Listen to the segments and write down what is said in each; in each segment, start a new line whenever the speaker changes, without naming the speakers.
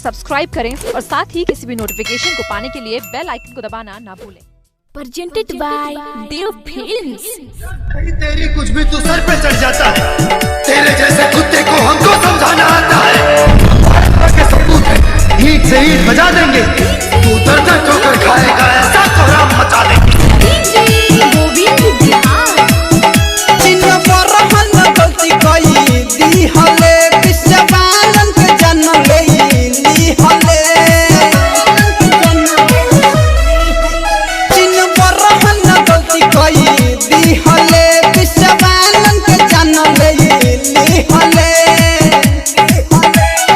Subscribe करें और साथ ही किसी भी नोटिफिकेशन को पाने के लिए बेल आइकन को दबाना ना भूलें।
Presented by Dev Films।
तेरी कुछ भी तू सर पे चढ़ जाता है, तेरे जैसे कुत्ते को हमको समझाना आता है। के सबूत है, ईंट से ईंट बजा देंगे, तू दर दर ठोकर खाएगा, ऐसा कोहराम मचा देंगे।
गलती कोई दी हले विश्ववालन के जन्म ले ली हले चिन बरहन गलती कोई दी हले विश्ववालन के जन्म ले ली हले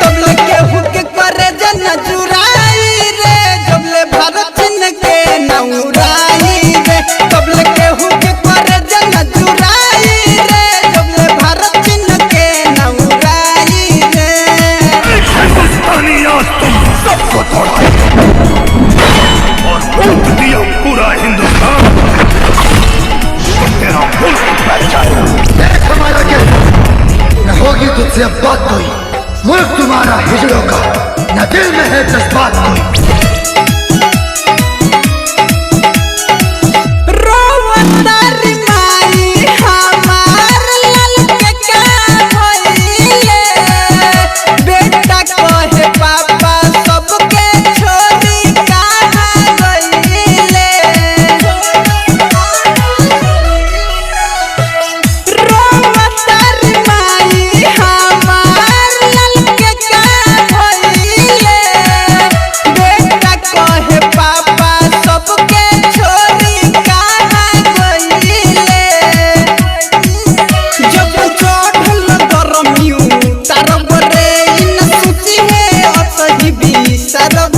तबले के हुक करे जन जुराई रे जबले भारत चिन के नौराई रे तबले के हुक करे जन जुराई रे जबले भारत चिन के नौराई रे
हिंदुस्तानी आज तुम सबको तोड़ा और लूट दिया पूरा हिंदुस्तान, तेरा मुल्क बैठ जाएगा। देख हमारा क्या न होगी तुझसे अब बात कोई, मुल्क तुम्हारा हिजड़ों का, न दिल में है जज्बात कोई।
सरब